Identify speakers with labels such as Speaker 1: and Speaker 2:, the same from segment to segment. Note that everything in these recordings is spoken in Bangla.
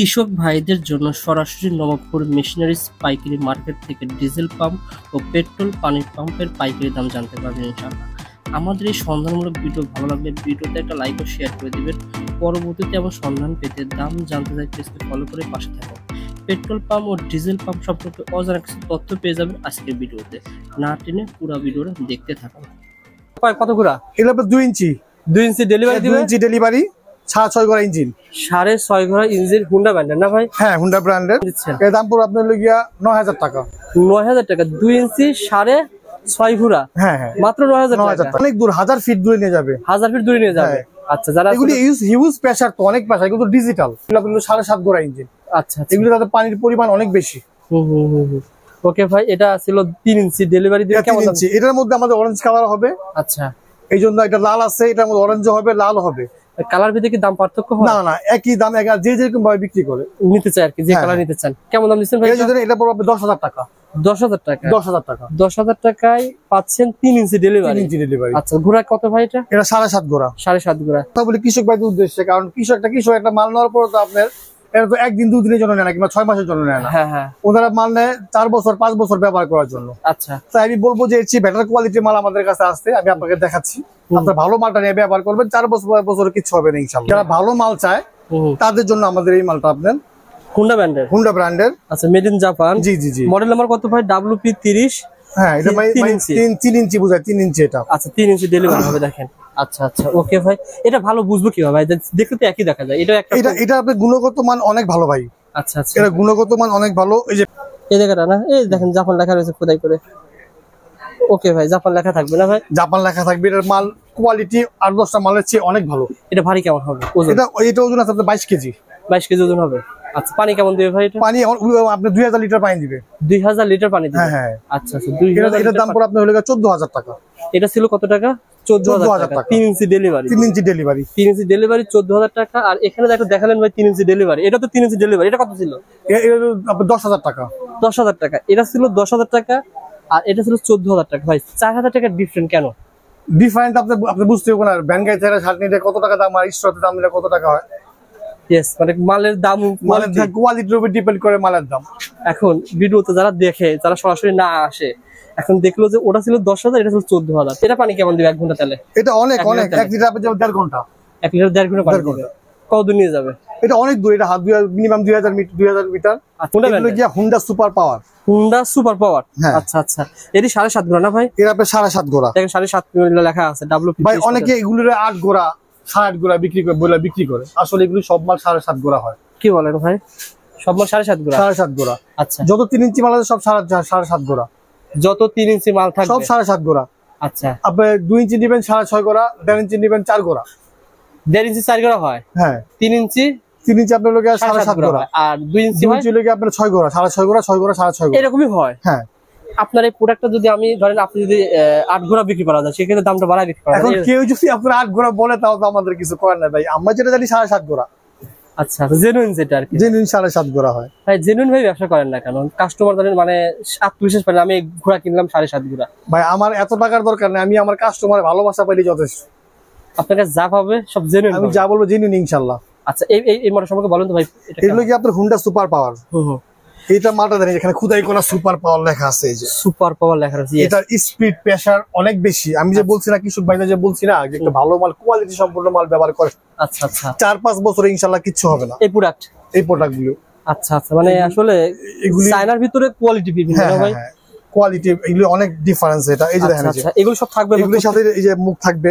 Speaker 1: কৃষক ভাইদের জন্য সরাসরি নবাবপুর মেশিনারিজ পাইকারি মার্কেট থেকে ডিজেল পাম্প ও পেট্রোল পানির পাম্পের পাইকারি দাম জানতে পারবেন ইনশাআল্লাহ। আমাদের এই সন্ধানমূলক ভিডিও ভালো লাগলে ভিডিওতে একটা লাইক ও শেয়ার করে দিবেন। পরবর্তীতে এমন সন্ধান পেতে দাম জানতে চাই পেজকে ফলো করে পাশে থাকুন। পেট্রোল পাম্প ও ডিজেল পাম্প সম্পর্কে অজানা কিছু তথ্য পেয়ে যাবেন আজকের ভিডিওতে। না টেনে পুরো ভিডিওটা দেখতে থাকুন।
Speaker 2: কত গুড়া?
Speaker 3: এগুলো 2 ইঞ্চি
Speaker 2: 2 ইঞ্চি ডেলিভারি দিবে।
Speaker 3: 2 ইঞ্চি ডেলিভারি, 6.5 ঘোড়া ইঞ্জিন,
Speaker 2: 6.5 ঘোড়া ইঞ্জিন, হুন্ডা ব্র্যান্ডের না ভাই?
Speaker 3: হ্যাঁ, হুন্ডা ব্র্যান্ডের। এর দাম পড়বে আপনার লগিয়া 9000 টাকা।
Speaker 2: 9000 টাকা 2 ইঞ্চি 6.5 ঘোড়া।
Speaker 3: হ্যাঁ হ্যাঁ,
Speaker 2: মাত্র 9000 টাকা।
Speaker 3: অনেক দূর, 1000 ফিট দূরে নিয়ে যাবে।
Speaker 2: 1000 ফিট দূরে নিয়ে যাবে। আচ্ছা, যারা
Speaker 3: এগুলি হিউজ প্রেসার, তো অনেক প্রেসার, কিন্তু ডিজিটাল। এগুলো 7.5 ঘোড়া ইঞ্জিন।
Speaker 2: আচ্ছা,
Speaker 3: এগুলো তাতে পানির পরিমাণ অনেক বেশি।
Speaker 2: ওকে ভাই, এটা ছিল 3 ইঞ্চি ডেলিভারি দিবে। কেমন
Speaker 3: ইঞ্চি? এটার মধ্যে আমাদের অরেঞ্জ কালার হবে।
Speaker 2: আচ্ছা,
Speaker 3: এই জন্য এটা লাল আছে, এটার মধ্যে অরেঞ্জ হবে, লাল হবে।
Speaker 2: কালার ভিতরে কি দাম পার্থক্য হয়?
Speaker 3: না না, একই দাম, যে যেরকম ভাবে বিক্রি করে
Speaker 2: নিতে চাই আর কি, যে কালার নিতে চান। কেমন দাম দিচ্ছেন ভাই?
Speaker 3: এটা পড়বে 10,000 টাকা।
Speaker 2: 10,000 টাকা।
Speaker 3: 10,000 টাকা।
Speaker 2: 10,000 টাকায় পাচ্ছেন 3 ইঞ্চি ডেলিভারি।
Speaker 3: 3 ইঞ্চি ডেলিভারি।
Speaker 2: আচ্ছা, ঘোড়া কত ভাই এটা?
Speaker 3: এটা 7.5 ঘোড়া।
Speaker 2: 7.5 ঘোড়া।
Speaker 3: কথা বলি কৃষক ভাইদের উদ্দেশ্যে, কারণ কৃষক একটা মাল নেওয়ার পর তো আপনার এটা তো 1 দিন 2 দিনের জন্য নেয় না, কিংবা 6 মাসের জন্য নেয় না।
Speaker 2: হ্যাঁ হ্যাঁ,
Speaker 3: ওনারা মাল নেয় 4 বছর 5 বছর ব্যবহার করার জন্য।
Speaker 2: আচ্ছা,
Speaker 3: তাই আমি বলবো যে এর চেয়ে বেটার কোয়ালিটির মাল আমাদের কাছে আসছে, আমি আপনাকে দেখাচ্ছি। আপনার ভালো মালটা নিয়ে ব্যবহার করবেন, 4 বছর 5 বছর কিছু হবে না ইনশাআল্লাহ। যারা ভালো মাল চায় তাদের জন্য আমাদের এই মালটা আপনার
Speaker 2: হুন্ডা ব্র্যান্ডের।
Speaker 3: হুন্ডা ব্র্যান্ডের।
Speaker 2: আচ্ছা, made in Japan.
Speaker 3: G G G.
Speaker 2: Model number কত ভাই? WP30।
Speaker 3: হ্যাঁ, এটা 3 ইঞ্চি বোঝায়, 3 ইঞ্চি এটা।
Speaker 2: আচ্ছা, 3 ইঞ্চি ডেলিভারি হবে, দেখেন। আচ্ছা আচ্ছা, ওকে ভাই, এটা ভালো বুঝবো কিভাবে ভাই? দেখতে তো একই দেখা যায়।
Speaker 3: এটা আপনার গুণগত মান অনেক ভালো ভাই।
Speaker 2: আচ্ছা আচ্ছা,
Speaker 3: এটা গুণগত মান অনেক ভালো।
Speaker 2: এই জায়গাটা না, এই দেখেন জাপান লেখা রয়েছে খোদাই করে। ওকে ভাই, জাপান লেখা থাকবে না ভাই? জাপান
Speaker 3: লেখা থাকবে। এটার মাল কোয়ালিটি আর 10টা মালের চেয়ে অনেক ভালো।
Speaker 2: এটা ভারী কেমন হবে ওজন?
Speaker 3: এটা ওজন আছে 22 কেজি।
Speaker 2: 22 কেজি ওজন হবে। আচ্ছা, পানি কেমন দিবে ভাই? এটা
Speaker 3: পানি আপনি 2000 লিটার পানি দিবে।
Speaker 2: 2000 লিটার পানি দিবে।
Speaker 3: হ্যাঁ,
Speaker 2: আচ্ছা আচ্ছা, 2000।
Speaker 3: এটার দাম পড়ে আপনার হলো 14000 টাকা।
Speaker 2: এটা ছিল কত টাকা? 14000 টাকা। 3 ইঞ্চি ডেলিভারি।
Speaker 3: 3 ইঞ্চি ডেলিভারি।
Speaker 2: 3 ইঞ্চি ডেলিভারি 14000 টাকা। আর এখানে একটা দেখালেন ভাই 3 ইঞ্চি ডেলিভারি, এটা তো 3 ইঞ্চি ডেলিভারি। এটা কত ছিল?
Speaker 3: এটা আপনার 10000 টাকা।
Speaker 2: 10000 টাকা। এটা ছিল 10000 টাকা, আর এটা ছিল 14000 টাকা। ভাই 4000 টাকা ডিফারেন্ট কেন?
Speaker 3: ডিফারেন্ট আপনি বুঝতে পারবেন না। ব্যাংকাই থেকে শার্ট নিতে কত টাকা দাম, আর স্টোরে দাম নিলে কত টাকা হয়।
Speaker 2: ইয়েস, মানে মালের দাম,
Speaker 3: কোয়ালিটির উপর ডিপেন্ড করে মালের দাম।
Speaker 2: এখন ভিডিওতে যারা দেখে, যারা সরাসরি না আসে, এখন দেখলো যে ওটা ছিল 10000, এটা ছিল 14000। এটা পানি কেমন দিবে 1 ঘন্টা তেলে?
Speaker 3: এটা অনেক 1 লিটার আপনি 1.5 ঘন্টা।
Speaker 2: 1 লিটার 1.5 ঘন্টা পানি দিবে। কতদূর নিয়ে যাবে?
Speaker 3: এটা অনেক দূর। এটা minimum 2000 metre. Honda super power.
Speaker 2: Honda super power. আচ্ছা আচ্ছা, এটি 7.5 ঘোড়া না ভাই?
Speaker 3: এর আপনার 7.5 ঘোড়া।
Speaker 2: দেখেন 7.5 লেখা আছে WP।
Speaker 3: ভাই অনেকে এগুলোর 8 ঘোড়া 7 ঘোড়া বিক্রি করে। আসলে এগুলো সব মাল 7.5 ঘোড়া হয়।
Speaker 2: কি বলেন ভাই? সব মাল 7.5 ঘোড়া?
Speaker 3: 7.5 ঘোড়া।
Speaker 2: আচ্ছা,
Speaker 3: যত 3 ইঞ্চি মাল আছে সব 7.5 ঘোড়া।
Speaker 2: যত 3 ইঞ্চি মাল থাকবে
Speaker 3: সব 7.5 ঘোড়া।
Speaker 2: আচ্ছা,
Speaker 3: আপনি 2 ইঞ্চি নেবেন 6.5 ঘোড়া, 1.5 ইঞ্চি নেবেন 4 ঘোড়া।
Speaker 2: 1.5 ইঞ্চি 4 ঘোড়া হয়।
Speaker 3: হ্যাঁ,
Speaker 2: 3 ইঞ্চি
Speaker 3: আপনার লোকে 7.5 ঘোড়া।
Speaker 2: আর 2 ইঞ্চি
Speaker 3: লোকে আপনার 6 ঘোড়া, 6.5 ঘোড়া, 6 ঘোড়া, 6.5 ঘোড়া,
Speaker 2: এরকমই হয়।
Speaker 3: হ্যাঁ।
Speaker 2: আপনার এই প্রোডাক্টটা যদি আমি ধরেন, আপনি যদি 8 ঘোড়া বিক্রি করা যায়, সেক্ষেত্রে দামটা বাড়ায় বিক্রি করা যায়।
Speaker 3: এখন কেউ যদি আপনার 8 ঘোড়া বলে, তাও তো আমাদের কিছু করার নাই ভাই। আমরা যেটা জানি 7.5 ঘোড়া।
Speaker 2: আচ্ছা, জেনুইন যেটা আর কি,
Speaker 3: জেনুইন 7.5 ঘোড়া হয়।
Speaker 2: ভাই জেনুইন ভাই ব্যবসা করেন না কেন? কাস্টমার ধরেন মানে আত্মবিশ্বাস পারেন, আমি ঘোড়া কিনলাম 7.5 ঘোড়া।
Speaker 3: ভাই আমার এত টাকার দরকার নেই, আমি আমার কাস্টমার ভালোবাসা পাইলে যথেষ্ট।
Speaker 2: আপনার কাছে যা পাবে সব জেনুইন।
Speaker 3: আমি যা বলবো জেনুইন ইনশাআল্লাহ।
Speaker 2: আচ্ছা, এই মডেল সম্পর্কে বলেন তো ভাই।
Speaker 3: এগুলো কি আপনার হুন্ডা সুপার পাওয়ার। এইটা মালটা দেন, এখানে খুদাই করা সুপার পাওয়ার লেখা আছে। এই যে সুপার পাওয়ার লেখা আছে। এটার স্পিড প্রেসার অনেক বেশি। আমি যে বলছি না, কৃষক ভাইরা যে বলছি না, যে একটা ভালো মাল, কোয়ালিটি সম্পূর্ণ মাল ব্যবহার করে।
Speaker 2: আচ্ছা আচ্ছা,
Speaker 3: 4-5 বছরে ইনশাআল্লাহ কিচ্ছু হবে না এই প্রোডাক্ট গুলো।
Speaker 2: আচ্ছা আচ্ছা, মানে আসলে এগুলি চায়নার ভিতরে কোয়ালিটি বিভিন্ন ভাই।
Speaker 3: কোয়ালিটি এগুলো অনেক ডিফারেন্স। এটা এই যে দেখেন,
Speaker 2: এগুলো সব থাকবে।
Speaker 3: এগুলোর সাথে এই যে মুখ থাকবে,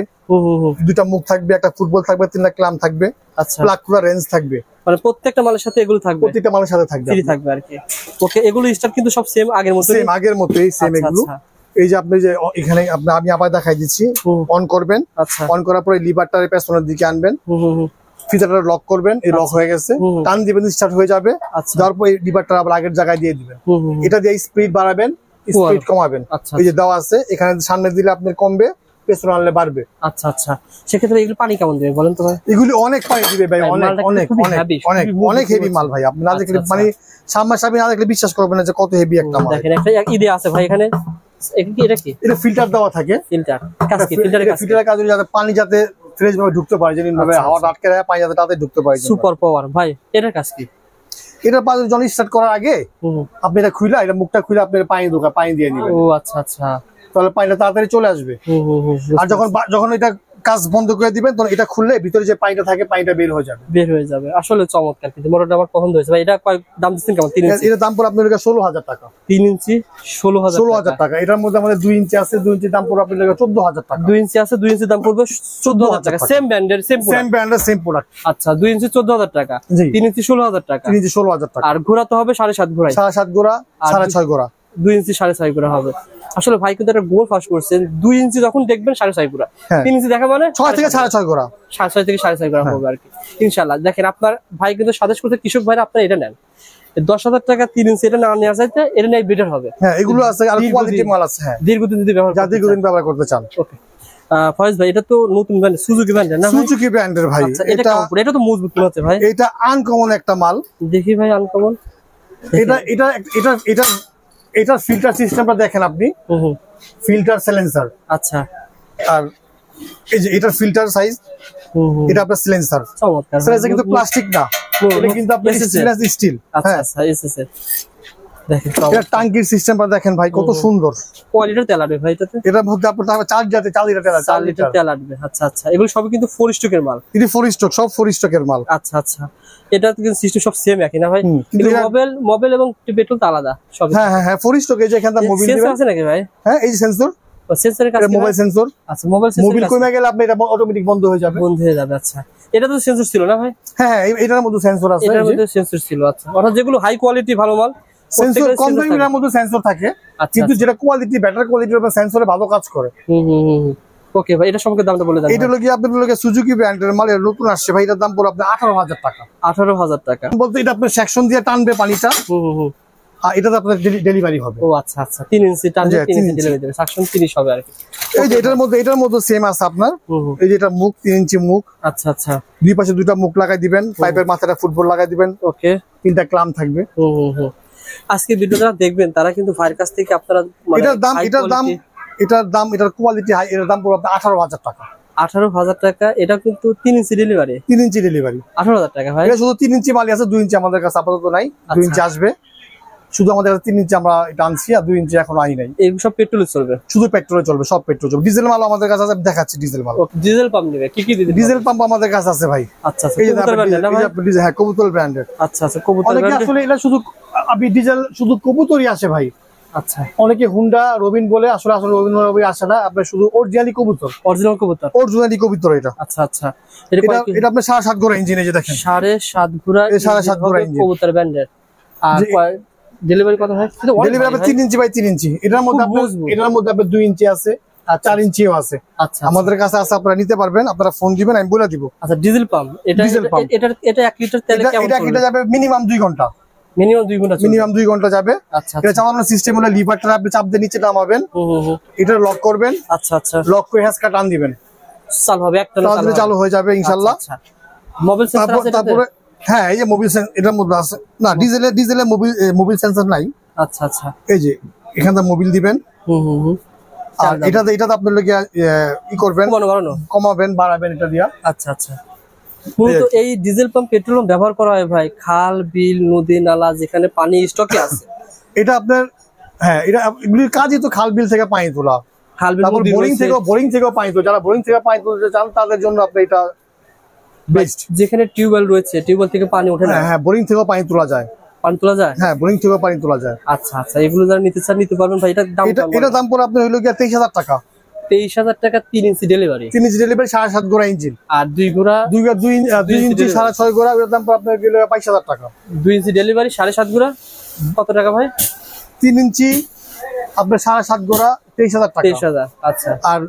Speaker 3: দুটা মুখ থাকবে, একটা ফুটবল থাকবে, 3টা ক্লাম থাকবে। আচ্ছা, প্লাগ করা রেঞ্জ থাকবে।
Speaker 2: মানে প্রত্যেকটা মালের সাথে এগুলো থাকবে,
Speaker 3: প্রত্যেকটা মালের সাথে থাকবে,
Speaker 2: ফ্রি থাকবে আর কি। ওকে, এগুলো স্টার্ট কিন্তু সব সেম আগের মতো,
Speaker 3: সেম এগুলো। এই যে আপনি যে এখানে আমি আবার দেখাই দিচ্ছি। অন করবেন। আচ্ছা, অন করার পরে লিভারটার পেছনের দিকে আনবেন, ফিচারটা লক করবেন। এই লক হয়ে গেছে, টান দিবেন, স্টার্ট হয়ে যাবে। তারপর এই লিভারটা আবার আগের জায়গায় দিয়ে দিবেন। এটা দিয়ে স্পিড বাড়াবেন, স্পিড কমাবেন। এই যে দেওয়া আছে, এখানে সামনে দিলে আপনার কমবে, পেছনে আনলে বাড়বে।
Speaker 2: আচ্ছা আচ্ছা, সেক্ষেত্রে এগুলো পানি কেমন দিবে বলেন তো ভাই?
Speaker 3: এগুলি অনেক পানি দিবে ভাই, অনেক হেভি মাল ভাই। আপনি না দেখলে মানে সামনাসামনি না দেখলে বিশ্বাস করবেন না যে কত হেভি একটা মাল।
Speaker 2: দেখেন একটা ইদে আছে ভাই এখানে। এটা
Speaker 3: ফিল্টার দেওয়া থাকে। ফিল্টারের কাজ যাতে পানি যাতে ফ্রেশ ভাবে ঢুকতে পারে, যেন ভাবে হাওয়া আটকে রাখে, পানি যাতে তাতে ঢুকতে পারে।
Speaker 2: সুপার পাওয়ার ভাই, এটার কাজ কি?
Speaker 3: এটা যখন স্টার্ট করার আগে আপনি এটা খুলে, এটা মুখটা খুলে আপনি পানি দিয়ে নেবেন।
Speaker 2: ও আচ্ছা আচ্ছা,
Speaker 3: তাহলে পানিটা তাড়াতাড়ি চলে আসবে। আর যখন এটা কাজ বন্ধ করে দিবেন তখন এটা খুললে ভিতরে যে পানিটা থাকে পানিটা বের হয়ে যাবে। আসলে
Speaker 2: চমৎকার, কিন্তু মোটরটা আমার পছন্দ হয়েছে ভাই। এটা কয় দাম দিচ্ছেন কেমন? 3 ইঞ্চি
Speaker 3: এটার দাম পড়ে আপনার 16,000 টাকা।
Speaker 2: 3 ইঞ্চি 16,000
Speaker 3: টাকা। এটার মধ্যে আমাদের 2 ইঞ্চি আছে, 2 ইঞ্চির দাম পড়বে আপনার 14,000 টাকা।
Speaker 2: 2 ইঞ্চি আছে, 2 ইঞ্চির দাম পড়বে 14,000 টাকা। সেম ব্র্যান্ডের সেম
Speaker 3: প্রোডাক্ট।
Speaker 2: আচ্ছা, 2 ইঞ্চি 14,000 টাকা, 3 ইঞ্চি 16,000 টাকা।
Speaker 3: 3 ইঞ্চি 16,000 টাকা।
Speaker 2: আর ঘোড়া তো হবে 7.5 ঘোড়া,
Speaker 3: 7.5 ঘোড়া, 6.5 ঘোড়া।
Speaker 2: 2 ইঞ্চি 6.5 ঘোড়া হবে। আসলে ভাই কিন্তু একটা গোল ফাঁস করছেন। 2 ইঞ্চি যখন দেখবেন 6.5 ঘোড়া, 3 ইঞ্চি দেখা মানে
Speaker 3: 6 থেকে 6.5 ঘোড়া,
Speaker 2: 6.5 থেকে 6.5 ঘোড়া হবে আর কি ইনশাআল্লাহ। দেখেন আপনার ভাই কিন্তু সাজেস্ট করতে কৃষক ভাইরা আপনারা এটা নেন। 10,000 টাকা 3 ইঞ্চি এটা না নেওয়ার চাইতে এটা নেই বেটার হবে।
Speaker 3: হ্যাঁ, এগুলো আছে আর কোয়ালিটি মাল আছে। হ্যাঁ,
Speaker 2: দীর্ঘদিন যদি
Speaker 3: ব্যবহার করতে চান।
Speaker 2: ওকে ফয়েজ ভাই, এটা তো নতুন ব্র্যান্ড, সুজুকি ব্র্যান্ডের না?
Speaker 3: সুজুকি ব্র্যান্ডের ভাই।
Speaker 2: এটা তো মজবুত মনে হচ্ছে ভাই।
Speaker 3: এটা আনকমন একটা মাল।
Speaker 2: দেখি ভাই, আনকমন।
Speaker 3: এটা ফিল্টার সিস্টেমটা দেখেন আপনি। Filter silencer.
Speaker 2: আচ্ছা।
Speaker 3: আর এই যে এটার ফিল্টার সাইজ, এটা আপনার সাইলেন্সার।
Speaker 2: চমৎকার।
Speaker 3: সাইলেন্সার কিন্তু প্লাস্টিক না, এটা কিন্তু আপনার স্টেনলেস স্টিল।
Speaker 2: আচ্ছা আচ্ছা, এসএস দেখেন।
Speaker 3: এটা টাঙ্কির সিস্টেমটা দেখেন ভাই, কত সুন্দর।
Speaker 2: কয় লিটার তেল আসবে ভাই এটাতে?
Speaker 3: এটার মধ্যে আপনার 4 লিটার
Speaker 2: তেল আসবে। আচ্ছা আচ্ছা, এগুলো সবই কিন্তু 4 স্টকের মাল।
Speaker 3: এটা 4 স্টক, সব 4 স্টকের মাল।
Speaker 2: আচ্ছা আচ্ছা, এটা কিন্তু সিস্টেম সব সেম একই না ভাই? কিন্তু মোবাইল এবং পেট্রোল তো আলাদা সব।
Speaker 3: হ্যাঁ হ্যাঁ হ্যাঁ, 4 স্টক। এই যে এখানে মোবাইল দিবেন,
Speaker 2: আছে নাকি ভাই?
Speaker 3: হ্যাঁ, এই যে সেন্সর,
Speaker 2: সেন্সরের কাছে
Speaker 3: মোবাইল সেন্সর।
Speaker 2: আচ্ছা, মোবাইল সেন্সর
Speaker 3: মোবাইল কমে গেলে আপনি এটা অটোমেটিক বন্ধ হয়ে যাবে।
Speaker 2: আচ্ছা, এটা তো সেন্সর ছিল না ভাই?
Speaker 3: হ্যাঁ, এটার মধ্যে সেন্সর আছে।
Speaker 2: এটার মধ্যে সেন্সর ছিল। আচ্ছা, অর্থাৎ যেগুলো হাই কোয়ালিটি ভালো মাল,
Speaker 3: সেন্সর কম দামের মধ্যে সেন্সর থাকে, কিন্তু যেটা কোয়ালিটি বেটার কোয়ালিটির উপর সেন্সরে ভালো কাজ করে।
Speaker 2: ওকে ভাই, এটা সম্পর্কে দামটা বলে দেন।
Speaker 3: এটা হলো কি আপনাদের সুজুকি ব্র্যান্ডের মাল, এর নতুন আসছে ভাই। এটার দাম পড়বে আপনার 18,000 টাকা।
Speaker 2: 18,000 টাকা
Speaker 3: বলতে এটা আপনার সেকশন দিয়ে টানবে পানিটা। আর এটাতে আপনার ডেলিভারি হবে।
Speaker 2: ও আচ্ছা আচ্ছা, 3 ইঞ্চি টানবে, 3 ইঞ্চি ডেলিভারি দেবে, সেকশন 30 হবে আর কি।
Speaker 3: এই যে এটার মধ্যে সেম আছে আপনার। এই যে এটা মুখ 3 ইঞ্চি মুখ।
Speaker 2: আচ্ছা আচ্ছা,
Speaker 3: দুই পাশে দুইটা মুখ লাগাই দিবেন, পাইপের মাথাটা ফুটবল লাগাই দিবেন।
Speaker 2: ওকে,
Speaker 3: 3টা ক্লাম থাকবে।
Speaker 2: আজকে ভিডিও যারা দেখবেন তারা কিন্তু ভাইয়ের কাছ থেকে আপনারা
Speaker 3: এটার কোয়ালিটি হাই। এটার দাম পড়বে আপনার 18,000 টাকা।
Speaker 2: 18,000 টাকা। এটা কিন্তু 3 ইঞ্চি ডেলিভারি।
Speaker 3: 3 ইঞ্চি ডেলিভারি
Speaker 2: 18,000 টাকা ভাই।
Speaker 3: এটা শুধু 3 ইঞ্চি মালই আছে, 2 ইঞ্চি আমাদের কাছে আপাতত নাই। 2 ইঞ্চি আসবে, শুধু আমাদের 3 ইঞ্চি আমরা এটা আনছি, আর 2 ইঞ্চি এখনো আনি নাই।
Speaker 2: এই সব পেট্রোলে চলবে? শুধু
Speaker 3: পেট্রোলে চলবে, সব পেট্রোল চলবে। ডিজেল মাল আমাদের কাছে আছে, দেখাচ্ছি ডিজেল মাল।
Speaker 2: ডিজেল পাম্প নেবে? কি কি
Speaker 3: ডিজেল পাম্প আমাদের কাছে আছে ভাই।
Speaker 2: আচ্ছা আচ্ছা, কবুতর ব্র্যান্ডের না ভাই?
Speaker 3: হ্যাঁ, কবুতর ব্র্যান্ডের।
Speaker 2: আচ্ছা আচ্ছা, কবুতর ব্র্যান্ডের।
Speaker 3: আসলে এটা শুধু ডিজেল শুধু কবুতরই আসে ভাই।
Speaker 2: আচ্ছা,
Speaker 3: অনেকে হুন্ডা রবিন বলে, আসলে রবিন আসে না, আপনার শুধু অরিজিনালি কবুতর। অরিজিনালি কবুতর এটা।
Speaker 2: আচ্ছা আচ্ছা,
Speaker 3: এটা আপনার 7.5 ঘোড়া ইঞ্জিন। এই যে দেখেন
Speaker 2: 7.5 ঘোড়া,
Speaker 3: 7.5 ঘোড়া ইঞ্জিন,
Speaker 2: কবুতর ব্র্যান্ডের। আর ডেলিভারি কত হয়?
Speaker 3: ডেলিভারি আপনার 3 ইঞ্চি বাই 3 ইঞ্চি। এটার মধ্যে আপনার 2 ইঞ্চি আছে, 4 ইঞ্চিও আছে।
Speaker 2: আচ্ছা,
Speaker 3: আমাদের কাছে আছে, আপনারা নিতে পারবেন। আপনারা ফোন দিবেন, আমি বলে দিব।
Speaker 2: আচ্ছা, ডিজেল পাম্প। এটা 1 লিটার তেলে কেমন চলবে?
Speaker 3: এটা যাবে মিনিমাম 2 ঘন্টা।
Speaker 2: মিনিমাম 2 ঘন্টা?
Speaker 3: মিনিমাম 2 ঘন্টা যাবে।
Speaker 2: আচ্ছা,
Speaker 3: এটা চালানোর সিস্টেম হলো লিভারটা আপনি চাপ দিয়ে নিচে নামাবেন, এটা লক করবেন।
Speaker 2: আচ্ছা আচ্ছা,
Speaker 3: লক করে হ্যাচকা টান দিবেন,
Speaker 2: চালু হবে,
Speaker 3: চালু হয়ে যাবে ইনশাআল্লাহ।
Speaker 2: আচ্ছা, মোবাইল সেন্সর আছে
Speaker 3: তারপরে? হ্যাঁ, এই যে মোবাইল সেন্সর এটার মধ্যে আছে। না, ডিজেলে মোবাইল সেন্সর নাই।
Speaker 2: আচ্ছা আচ্ছা,
Speaker 3: এই যে এখানে মোবাইল দিবেন। আর এটাতে আপনি করবেন, কমাবেন, বাড়াবেন এটা দিয়া।
Speaker 2: আচ্ছা আচ্ছা, মূলত এই ডিজেল পাম্প পেট্রোল পাম্প ব্যবহার করা হয় ভাই খাল, বিল, নদী, নালা যেখানে পানি স্টকে আছে।
Speaker 3: এটা আপনার, হ্যাঁ, এগুলির কাজই তো খাল বিল থেকে পানি তোলা।
Speaker 2: খাল বিল,
Speaker 3: বোরিং থেকেও পানি তোলা। যারা বোরিং থেকে পানি তুলতে চান তাদের জন্য আপনি এটা বেস্ট।
Speaker 2: যেখানে টিউবওয়েল রয়েছে, টিউবওয়েল থেকে পানি ওঠে না?
Speaker 3: হ্যাঁ, বোরিং থেকেও পানি তোলা যায়।
Speaker 2: হ্যাঁ,
Speaker 3: বোরিং থেকেও পানি তোলা যায়।
Speaker 2: আচ্ছা আচ্ছা, এগুলো যারা নিতে চান নিতে পারবেন ভাই। এটার
Speaker 3: দাম পড়ে আপনার হলো গিয়ে 23,000 টাকা।
Speaker 2: 23,000 টাকা, 3 ইঞ্চি ডেলিভারি।
Speaker 3: 3 ইঞ্চি ডেলিভারি, 7.5 ঘোড়া ইঞ্জিন।
Speaker 2: আর 2 ঘোড়া,
Speaker 3: 2 ইঞ্চি 6.5 ঘোড়া, এর দাম পড়ে আপনার 22,000 টাকা।
Speaker 2: 2 ইঞ্চি ডেলিভারি, 7.5 ঘোড়া কত টাকা ভাই?
Speaker 3: 3 ইঞ্চি আপনার 7.5 ঘোড়া 23,000 টাকা।
Speaker 2: 23,000। আচ্ছা,
Speaker 3: আর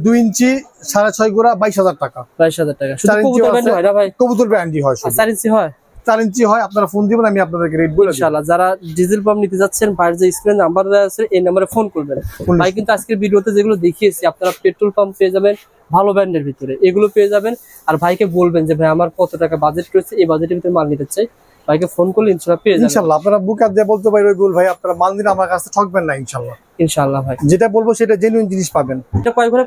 Speaker 3: 2 ইঞ্চি 6.5 ঘোড়া 22,000 টাকা।
Speaker 2: 22,000 টাকা। শুধু কবুতর ব্র্যান্ড হয় না ভাই?
Speaker 3: কবুতর ব্র্যান্ডই হয়।
Speaker 2: 4 ইঞ্চি হয়?
Speaker 3: 4 ইঞ্চি হয়। আপনারা ফোন দিবেন, আমি আপনাদেরকে রেট বলে দেব
Speaker 2: ইনশাআল্লাহ। যারা ডিজেল পাম্প নিতে যাচ্ছেন, ভাইয়ের যে স্ক্রিন নাম্বার দেওয়া আছে এই নম্বরে ফোন করবেন। ভাই কিন্তু আজকের ভিডিওতে যেগুলো দেখিয়েছি আপনারা পেট্রোল পাম্প পেয়ে যাবেন ভালো ব্র্যান্ডের ভিতরে, এগুলো পেয়ে যাবেন। আর ভাইকে বলবেন যে ভাই আমার কত টাকা বাজেট রয়েছে, এই বাজেটের ভিতরে মাল নিতে চাই, ভাইকে ফোন করলে ইনশাআল্লাহ পেয়ে যাবেন।
Speaker 3: ইনশাআল্লাহ আপনারা বুকার দিয়ে বলতে পারেন রবিউল ভাই আপনারা মাল দিন আমার কাছে ঠকবেন না ইনশাআল্লাহ।
Speaker 2: ইনশাআল্লাহ ভাই,
Speaker 3: যেটা বলবো সেটা জেনুইন জিনিস পাবেন।
Speaker 2: এটা কয় ঘোড়া?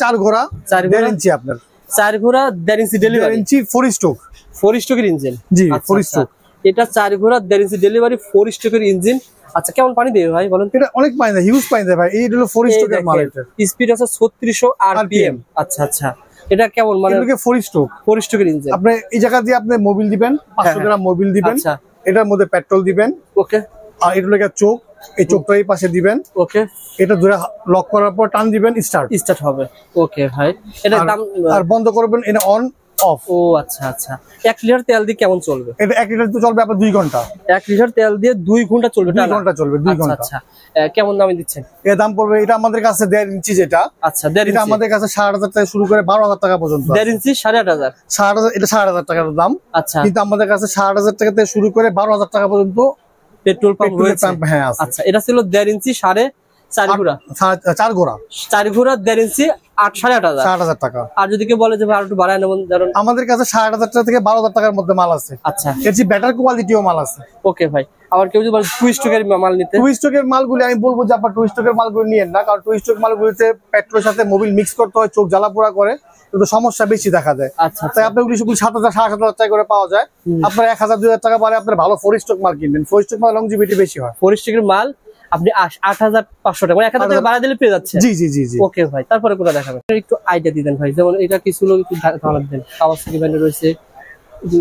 Speaker 3: 4 ঘোড়া 1.5 ইঞ্চি আপনার।
Speaker 2: 4 ঘোড়া 1.5 ইঞ্চি ডেলিভারি,
Speaker 3: 1.5 ইঞ্চি 4 স্ট্রোক,
Speaker 2: 4 স্ট্রোকের ইঞ্জিন।
Speaker 3: জি 4 স্ট্রোক।
Speaker 2: এটা 4 ঘোড়া 1.5 ইঞ্চি ডেলিভারি 4 স্ট্রোকের ইঞ্জিন। আচ্ছা, কেমন পানি দেবে ভাই বলেন?
Speaker 3: এটা অনেক পানি দেয়, হিউজ পানি দেয় ভাই। এই হলো 4 স্ট্রোকের মাল। এটা
Speaker 2: স্পিড আছে 3600 আরপিএম। আচ্ছা আচ্ছা, এটা কেমন মানে?
Speaker 3: এটা 4 স্ট্রোক,
Speaker 2: 4 স্ট্রোকের ইঞ্জিন।
Speaker 3: আপনি এই জায়গা দিয়ে আপনি মোবিল দিবেন, 500 গ্রাম মোবিল দিবেন।
Speaker 2: আচ্ছা,
Speaker 3: এটার মধ্যে পেট্রোল দিবেন।
Speaker 2: ওকে।
Speaker 3: আর এটা লাগে চোখ, এই চোখটা এই পাশে দিবেন।
Speaker 2: ওকে।
Speaker 3: এটা ধরে লক করার পর টান দিবেন, স্টার্ট
Speaker 2: হবে। ওকে ভাই, এটা দাম
Speaker 3: আর বন্ধ করবেন, এটা অন অফ।
Speaker 2: ও আচ্ছা আচ্ছা। 1 লিটার তেল দিয়ে কেমন চলবে?
Speaker 3: এটা 1 লিটার তো চলবে আপনার 2 ঘন্টা।
Speaker 2: 1 লিটার তেল দিয়ে 2 ঘন্টা চলবে?
Speaker 3: 2 ঘন্টা চলবে, 2 ঘন্টা।
Speaker 2: আচ্ছা, কেমন দামে দিচ্ছেন?
Speaker 3: এর দাম পড়বে, এটা আমাদের কাছে 1.5 ইঞ্চি যেটা।
Speaker 2: আচ্ছা, 1.5
Speaker 3: এটা
Speaker 2: ইঞ্চি
Speaker 3: আমাদের কাছে 8,500 থেকে শুরু করে 12,000 টাকা পর্যন্ত।
Speaker 2: 1.5 ইঞ্চি 8,500।
Speaker 3: 8,500, এটা 8,500 টাকার দাম।
Speaker 2: আচ্ছা,
Speaker 3: কিন্তু আমাদের কাছে 8,500 টাকা থেকে শুরু করে 12,000 টাকা পর্যন্ত
Speaker 2: পেট্রোল পাম্প রয়েছে।
Speaker 3: হ্যাঁ আছে।
Speaker 2: আচ্ছা, এটা ছিল 1.5 ইঞ্চি 4.5 ঘোড়া।
Speaker 3: 4 ঘোড়া
Speaker 2: 4 ঘোড়া 1.5 ইঞ্চি 8,500।
Speaker 3: 8,500 টাকা।
Speaker 2: আর যদি কেউ বলে যে ভাই আর একটু বাড়ায় নেবেন, ধরুন
Speaker 3: আমাদের কাছে 8,500 টাকা থেকে 12,000 টাকার মধ্যে মাল আছে।
Speaker 2: আচ্ছা,
Speaker 3: এর চেয়ে বেটার কোয়ালিটিও মাল আছে।
Speaker 2: ওকে ভাই। আবার কেউ যদি বলে 2 স্ট্রোকের মাল নিতে?
Speaker 3: 2 স্ট্রোকের মালগুলি আমি বলবো যে আপনার 2 স্ট্রোকের মালগুলি নিয়েন না, কারণ 2 স্ট্রোক মালগুলিতে পেট্রোলের সাথে মোবিল মিক্স করতে হয়, চোখ জ্বালা পোড়া করে, কিন্তু সমস্যা বেশি দেখা যায়।
Speaker 2: আচ্ছা,
Speaker 3: তাই আপনার 7,000 7,500 টাকা করে পাওয়া যায়। আপনার 1,000 2,000 টাকা পারে আপনার ভালো 4 স্ট্রোক মাল কিনবেন। 4 স্ট্রোক মাল লংজিভিটি বেশি হয়।
Speaker 2: 4 স্ট্রোকের মাল আপনি 8,500 টাকা, মানে 1,000 টাকা বাড়া দিলে পেয়ে যাচ্ছে।
Speaker 3: জি জি জি জি।
Speaker 2: ওকে ভাই, তারপরে কোনটা দেখাবেন? একটু আইডিয়া দিতেন ভাই, যেমন এটা কিছু লোক একটু ধারণা দিতেন। কাওয়াসাকি ব্র্যান্ডের রয়েছে,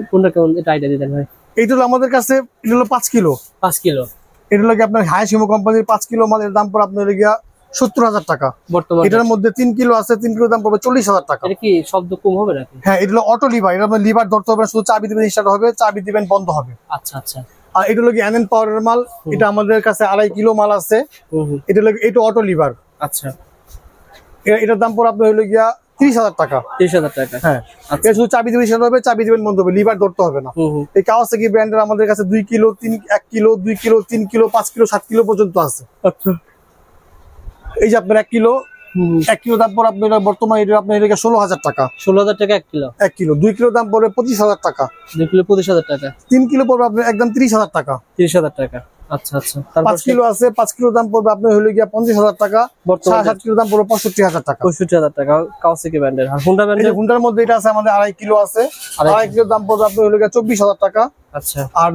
Speaker 2: কোনটা কেমন, এটা আইডিয়া দিতেন ভাই।
Speaker 3: এইটা হলো আমাদের কাছে, এটা হলো 5 কিলো।
Speaker 2: 5 কিলো।
Speaker 3: এটা হলো আপনার হায়াসিমো কোম্পানির 5 কিলো মালের দাম পড়ে আপনার গিয়া 70,000 টাকা
Speaker 2: বর্তমানে।
Speaker 3: এটার মধ্যে 3 কিলো আছে, 3 কিলো দাম পড়বে 40,000 টাকা।
Speaker 2: এটা কি শব্দ কম হবে নাকি?
Speaker 3: হ্যাঁ, এটা হলো অটো লিভার। এটা আপনার লিভার ধরতে হবে, শুধু চাবি দিবেন স্টার্ট হবে, চাবি দিবেন বন্ধ হবে।
Speaker 2: আচ্ছা আচ্ছা।
Speaker 3: আর এটা হলো এনএন পাওয়ারের মাল। এটা আমাদের কাছে 2.5 কিলো মাল আছে। এটা হলো এটা অটো লিভার।
Speaker 2: আচ্ছা,
Speaker 3: এটার দাম পড়ে আপনার হলো গিয়া 30,000 টাকা।
Speaker 2: 30,000 টাকা।
Speaker 3: হ্যাঁ, এটা শুধু চাবি দিবেন স্টার্ট হবে, চাবি দিবেন বন্ধ হবে, লিভার ধরতে হবে না। এই কাওয়াসাকি ব্র্যান্ডের আমাদের কাছে 2 kilo, 1 kilo, 2 kilo, 3 kilo, 5 kilo, 7 kilo পর্যন্ত আছে।
Speaker 2: আচ্ছা,
Speaker 3: এই যে আপনার 1 কিলো, 1 কিলো দাম পড়ে আপনার বর্তমানে এটা আপনার 16,000 টাকা।
Speaker 2: 16,000 টাকা 1 কিলো।
Speaker 3: 1 কিলো। 2 কিলো দাম পড়বে 25,000 টাকা।
Speaker 2: 2 কিলো 25,000 টাকা।
Speaker 3: 3 কিলো পড়বে আপনার একদম 30,000 টাকা।
Speaker 2: 30,000 টাকা। আচ্ছা আচ্ছা।
Speaker 3: 5 কিলো আছে, 5 কিলো দাম পড়বে আপনার হলো গিয়া 50,000 টাকা। 7 কিলো দাম পড়বে 65,000 টাকা।
Speaker 2: 65,000 টাকা কাওয়াসাকি ব্র্যান্ডের। আর হোন্ডা ব্র্যান্ডের?
Speaker 3: হুন্ডার মধ্যে এটা আছে আমাদের 2.5 কিলো আছে। 2.5 কিলো দাম পড়বে আপনার হলো গিয়া 24,000 টাকা।
Speaker 2: আচ্ছা।
Speaker 3: আর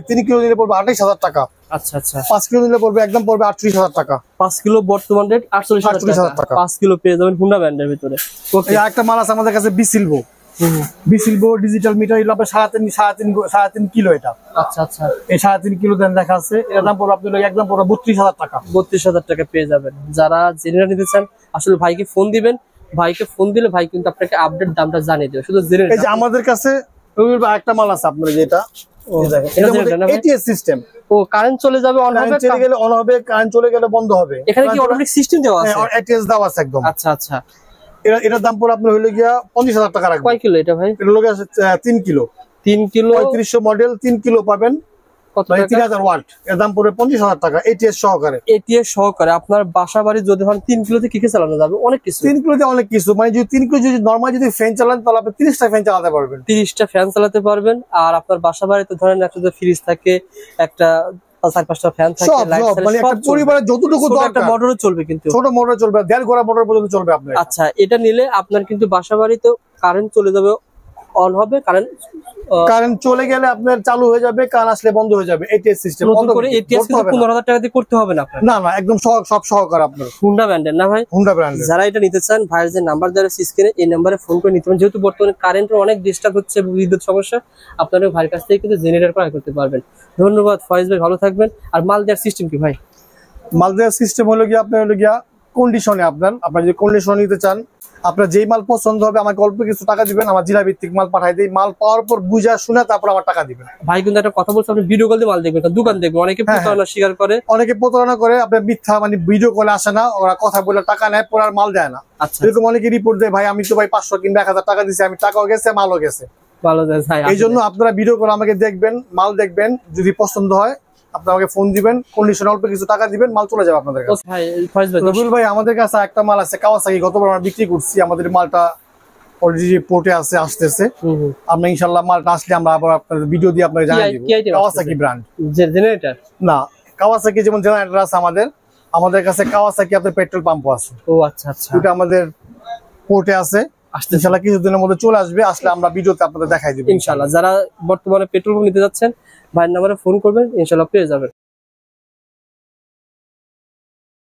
Speaker 3: 3 কিলো নিলে পড়বে 28,000 টাকা।
Speaker 2: আচ্ছা আচ্ছা।
Speaker 3: 5 কিলো নিলে পড়বে একদম পড়বে 38,000 টাকা।
Speaker 2: 5 কিলো বর্তমান রেট 48,000 টাকা। 5 কিলো পেয়ে যাবেন হোন্ডা ব্র্যান্ডের ভিতরে।
Speaker 3: ওকে, আরেকটা মাল আছে আমাদের কাছে বিসিলভো। বিসিলভো ডিজিটাল মিটার, এগুলো আপনার 3.5 কিলো। এটা
Speaker 2: আচ্ছা আচ্ছা।
Speaker 3: এই 3.5 কিলো দেন লেখা আছে। এর দাম পড়বে আপনার একদম পড়বে 32,000 টাকা।
Speaker 2: 32,000 টাকা পেয়ে যাবেন। যারা জেনে নিতে চান আসলে ভাইকে ফোন দিবেন, ভাইকে ফোন দিলে ভাই কিন্তু আপনাকে আপডেট দামটা জানিয়ে দেবে। শুধু জেনে
Speaker 3: এই যে আমাদের কাছে একটা মাল আছে আপনার যেটা এটিএস সিস্টেম।
Speaker 2: ও কারেন্ট চলে যাবে, অন হবে,
Speaker 3: চলে গেলে অন হবে, কারেন্ট চলে গেলে বন্ধ হবে।
Speaker 2: এখানে কি অটোমেটিক সিস্টেম দেওয়া আছে?
Speaker 3: হ্যাঁ, এটিএস দেওয়া আছে একদম।
Speaker 2: আচ্ছা আচ্ছা।
Speaker 3: এটার দাম পড়ে আপনার হলো গিয়া 50,000 টাকা রাখবেন।
Speaker 2: কয় কিলো এটা ভাই?
Speaker 3: এটা হলো 3 কিলো।
Speaker 2: 3 কিলো
Speaker 3: 3500 মডেল, 3 কিলো পাবেন।
Speaker 2: কত
Speaker 3: মানে
Speaker 2: টাকা?
Speaker 3: 3000 ওয়াট। এর দাম পড়বে 50,000 টাকা এটিএস সহকারে।
Speaker 2: এটিএস সহকারে। আপনার বাসা বাড়ি যদি হন 3 কিলোতে কি কি চালানো যাবে? অনেক কিছু।
Speaker 3: 3 কিলোতে অনেক কিছু, মানে যদি 3 কিলো যদি নরমাল যদি ফ্যান চালান তাহলে আপনি 30টা ফ্যান চালাতে পারবেন।
Speaker 2: 30টা ফ্যান চালাতে পারবেন। আর আপনার বাসা বাড়িতে ধরেন একটা ফ্রিজ থাকে, একটা 4-5টা ফ্যান থাকে, লাইট থাকে,
Speaker 3: মানে একটা পরিবারের যতটুকু দরকার
Speaker 2: একটা মোটরও চলবে, কিন্তু
Speaker 3: ছোট মোটর চলবে, 1.5 ঘোড়া মোটর পর্যন্ত চলবে আপনার।
Speaker 2: আচ্ছা, এটা নিলে আপনার কিন্তু বাসা বাড়িতে কারেন্ট চলে যাবে, অন হবে,
Speaker 3: কারেন্ট চলে গেলে আপনার চালু হয়ে যাবে, কারেন্ট আসলে বন্ধ হয়ে যাবে। ATS system.
Speaker 2: নতুন করে এটিএস কিন্তু 15,000 টাকা দিয়ে করতে হবে না আপনার।
Speaker 3: না না, একদম সব সহকার আপনার।
Speaker 2: হোন্ডা ব্র্যান্ডের না ভাই?
Speaker 3: হোন্ডা ব্র্যান্ডের।
Speaker 2: যারা এটা নিতে চান ভাইয়ের যে নাম্বার দেওয়া আছে স্ক্রিনে, এই নাম্বারে ফোন করে নিতে পারেন। যেহেতু বর্তমানে কারেন্টের অনেক ডিস্টার্ব হচ্ছে, বিদ্যুৎ সমস্যা, আপনারা ভাইয়ের কাছ থেকে কিন্তু জেনারেটর ক্রয় করতে পারবেন। ধন্যবাদ ফয়েজ ভাই, ভালো থাকবেন। আর মাল দেওয়ার সিস্টেম কি ভাই?
Speaker 3: মাল দেওয়ার সিস্টেম হলো গিয়া আপনার হলো গিয়া কন্ডিশনে। আপনার যদি কন্ডিশন নিতে চান, আপনার যেই মাল পছন্দ হবে আমাকে অল্প কিছু টাকা দিবেন, আমার জেলা ভিত্তিক মাল পাঠাই দিই। মাল পাওয়ার পর বুঝা শুনে তারপর আমার টাকা দিবেন।
Speaker 2: ভাই কিন্তু একটা কথা বলছে, আপনি ভিডিও কল দিয়ে মাল দেখবেন, দোকান দেখবেন। অনেকে প্রতারণা স্বীকার করে,
Speaker 3: অনেকে প্রতারণা করে, আপনার মিথ্যা মানে ভিডিও কলে আসে না, ওরা কথা বলে টাকা নেয়, পরে আর মাল দেয় না।
Speaker 2: আচ্ছা,
Speaker 3: এরকম অনেকে রিপোর্ট দেয়, ভাই আমি তো ভাই 500 কিংবা 1000 টাকা দিচ্ছি, আমি টাকাও গেছে মালও গেছে।
Speaker 2: ভালো যায় ভাই।
Speaker 3: এই জন্য আপনারা ভিডিও করে আমাকে দেখবেন, মাল দেখবেন, যদি পছন্দ হয় আপনি আমাকে ফোন দিবেন, কন্ডিশন অল্প কিছু টাকা দিবেন, মাল চলে যাবে আপনাদের কাছে।
Speaker 2: ভাই ফয়েজ ভাই,
Speaker 3: রবিউল ভাই আমাদের কাছে একটা মাল আছে কাওয়াসাকি, গতবার আমরা বিক্রি করছি। আমাদের মালটা অলরেডি পোর্টে আছে, আসতেছে। আমরা ইনশাআল্লাহ মালটা আসলে আমরা আবার আপনাদের ভিডিও দিয়ে আপনাদের জানিয়ে দিব। কাওয়াসাকি ব্র্যান্ড
Speaker 2: জেনারেটর
Speaker 3: না, কাওয়াসাকি যেমন জেনারেটর আছে আমাদের কাছে কাওয়াসাকি আপনাদের পেট্রোল পাম্পও আছে।
Speaker 2: ও আচ্ছা আচ্ছা।
Speaker 3: এটা আমাদের পোর্টে আছে।
Speaker 2: আসতে
Speaker 3: ইনশাআল্লাহ কিছুদিনের মধ্যে চলে আসবে, আসলে আমরা ভিডিওতে আপনাদের দেখাই দিব
Speaker 2: ইনশাআল্লাহ। যারা বর্তমানে পেট্রোল পাম্প নিতে যাচ্ছেন ভাইয়ের নাম্বারে ফোন করবেন, ইনশাআল্লাহ পেয়ে যাবেন।